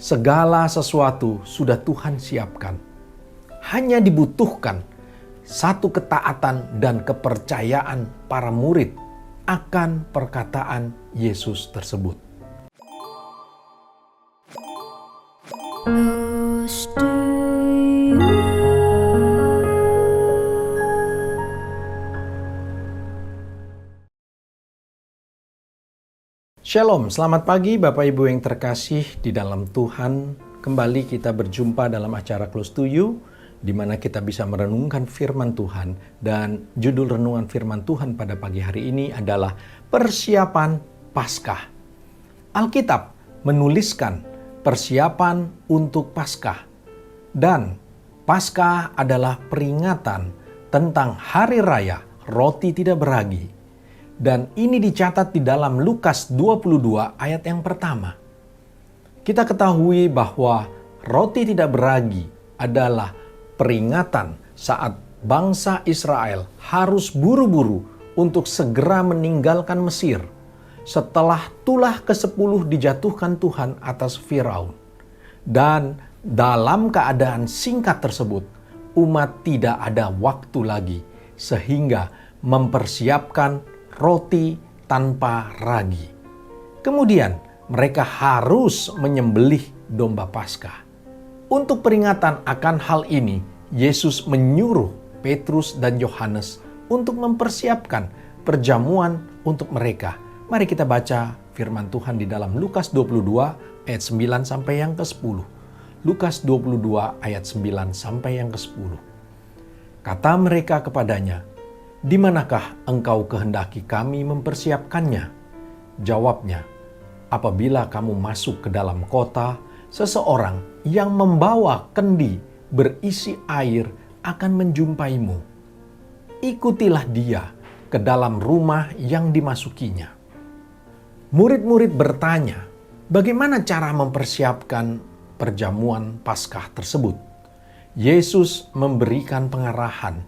Segala sesuatu sudah Tuhan siapkan. Hanya dibutuhkan satu ketaatan dan kepercayaan para murid akan perkataan Yesus tersebut. Shalom, selamat pagi Bapak Ibu yang terkasih di dalam Tuhan. Kembali kita berjumpa dalam acara Close to You, di mana kita bisa merenungkan firman Tuhan. Dan judul renungan firman Tuhan pada pagi hari ini adalah Persiapan Paskah. Alkitab menuliskan persiapan untuk Paskah. Dan Paskah adalah peringatan tentang hari raya roti tidak beragi. Dan ini dicatat di dalam Lukas 22 ayat yang pertama. Kita ketahui bahwa roti tidak beragi adalah peringatan saat bangsa Israel harus buru-buru untuk segera meninggalkan Mesir setelah tulah ke-10 dijatuhkan Tuhan atas Firaun. Dan dalam keadaan singkat tersebut, umat tidak ada waktu lagi sehingga mempersiapkan roti tanpa ragi. Kemudian mereka harus menyembelih domba Paskah. Untuk peringatan akan hal ini, Yesus menyuruh Petrus dan Yohanes untuk mempersiapkan perjamuan untuk mereka. Mari kita baca firman Tuhan di dalam Lukas 22 ayat 9 sampai yang ke-10. Lukas 22 ayat 9 sampai yang ke-10. Kata mereka kepadanya, "Di manakah engkau kehendaki kami mempersiapkannya?" Jawabnya, "Apabila kamu masuk ke dalam kota, seseorang yang membawa kendi berisi air akan menjumpaimu. Ikutilah dia ke dalam rumah yang dimasukinya." Murid-murid bertanya, bagaimana cara mempersiapkan perjamuan Paskah tersebut? Yesus memberikan pengarahan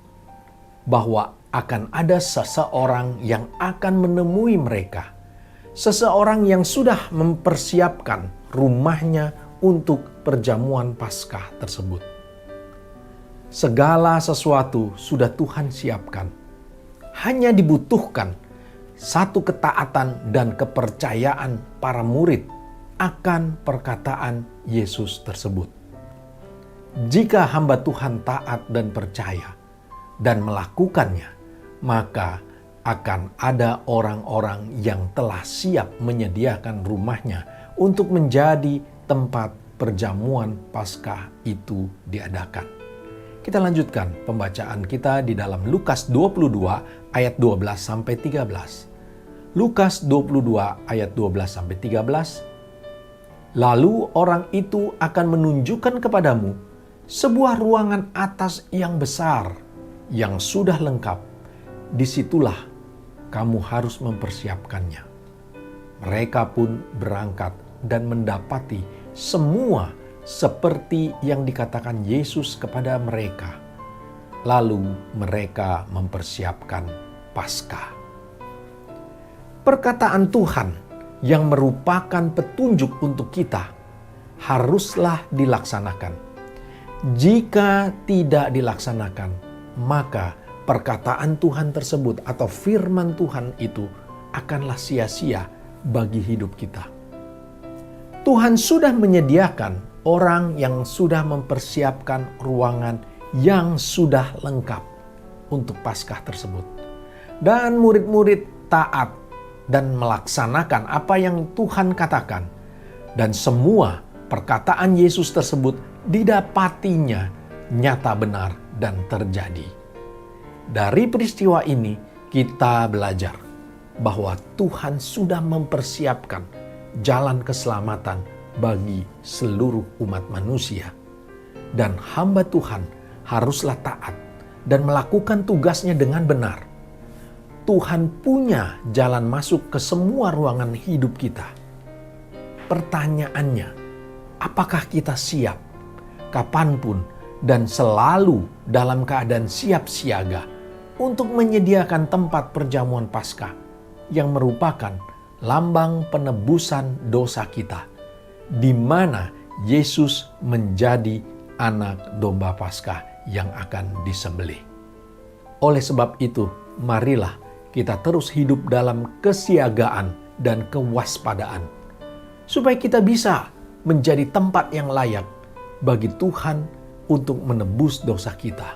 bahwa akan ada seseorang yang akan menemui mereka. Seseorang yang sudah mempersiapkan rumahnya untuk perjamuan Paskah tersebut. Segala sesuatu sudah Tuhan siapkan. Hanya dibutuhkan satu ketaatan dan kepercayaan para murid akan perkataan Yesus tersebut. Jika hamba Tuhan taat dan percaya dan melakukannya, maka akan ada orang-orang yang telah siap menyediakan rumahnya untuk menjadi tempat perjamuan Paskah itu diadakan. Kita lanjutkan pembacaan kita di dalam Lukas 22 ayat 12 sampai 13. Lukas 22 ayat 12 sampai 13. "Lalu orang itu akan menunjukkan kepadamu sebuah ruangan atas yang besar yang sudah lengkap. Disitulah kamu harus mempersiapkannya." Mereka pun berangkat dan mendapati semua seperti yang dikatakan Yesus kepada mereka. Lalu mereka mempersiapkan Paskah. Perkataan Tuhan yang merupakan petunjuk untuk kita haruslah dilaksanakan. Jika tidak dilaksanakan, maka perkataan Tuhan tersebut atau firman Tuhan itu akanlah sia-sia bagi hidup kita. Tuhan sudah menyediakan orang yang sudah mempersiapkan ruangan yang sudah lengkap untuk Paskah tersebut. Dan murid-murid taat dan melaksanakan apa yang Tuhan katakan. Dan semua perkataan Yesus tersebut didapatinya nyata benar dan terjadi. Dari peristiwa ini kita belajar bahwa Tuhan sudah mempersiapkan jalan keselamatan bagi seluruh umat manusia. Dan hamba Tuhan haruslah taat dan melakukan tugasnya dengan benar. Tuhan punya jalan masuk ke semua ruangan hidup kita. Pertanyaannya, apakah kita siap kapanpun dan selalu dalam keadaan siap siaga untuk menyediakan tempat perjamuan Paskah yang merupakan lambang penebusan dosa kita, di mana Yesus menjadi anak domba Paskah yang akan disembelih. Oleh sebab itu, marilah kita terus hidup dalam kesiagaan dan kewaspadaan, supaya kita bisa menjadi tempat yang layak bagi Tuhan untuk menebus dosa kita.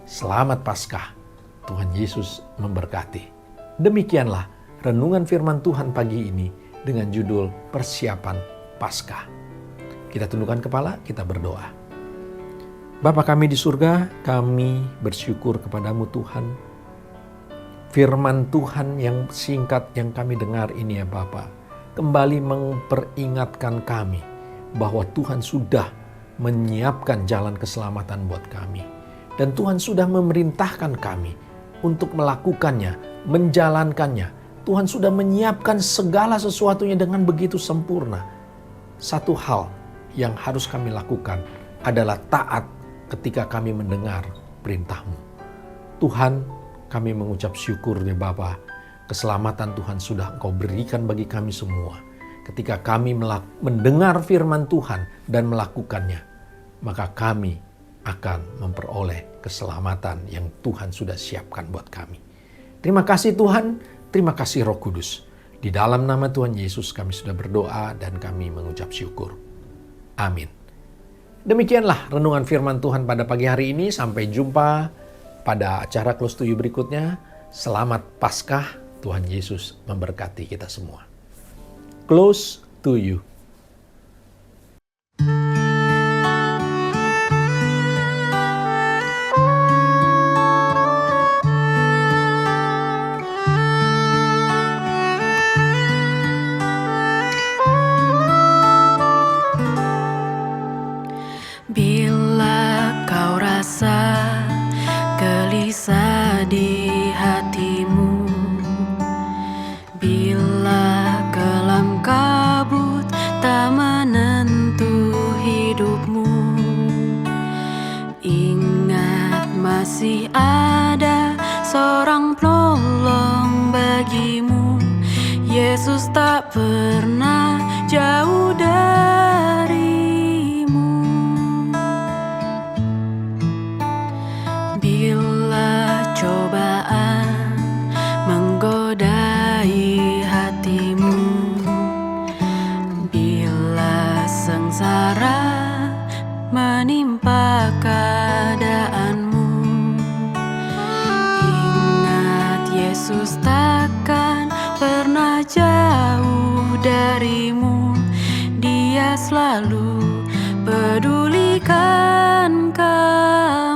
Selamat Paskah, Tuhan Yesus memberkati. Demikianlah renungan firman Tuhan pagi ini dengan judul Persiapan Paskah. Kita tundukkan kepala, kita berdoa. Bapa kami di surga, kami bersyukur kepadamu Tuhan. Firman Tuhan yang singkat yang kami dengar ini ya Bapa, kembali memperingatkan kami bahwa Tuhan sudah menyiapkan jalan keselamatan buat kami. Dan Tuhan sudah memerintahkan kami untuk melakukannya, menjalankannya. Tuhan sudah menyiapkan segala sesuatunya dengan begitu sempurna. Satu hal yang harus kami lakukan adalah taat ketika kami mendengar perintah-Mu. Tuhan, kami mengucap syukur ya Bapa, keselamatan Tuhan sudah Engkau berikan bagi kami semua. Ketika kami mendengar firman Tuhan dan melakukannya, maka kami akan memperoleh keselamatan yang Tuhan sudah siapkan buat kami. Terima kasih Tuhan, terima kasih Roh Kudus. Di dalam nama Tuhan Yesus kami sudah berdoa dan kami mengucap syukur. Amin. Demikianlah renungan firman Tuhan pada pagi hari ini. Sampai jumpa pada acara Close to You berikutnya. Selamat Paskah, Tuhan Yesus memberkati kita semua. Close to You. Bila kau rasa gelisah di hatimu, bila kelam kabut tak menentu hidupmu, ingat masih ada seorang penolong bagimu. Yesus tak pernah jauh darimu. Bila cobaan menggodai hatimu, bila sengsara menimpa keadaanmu, ingat Yesus takkan pernah jauh darimu. Dia selalu pedulikan kamu.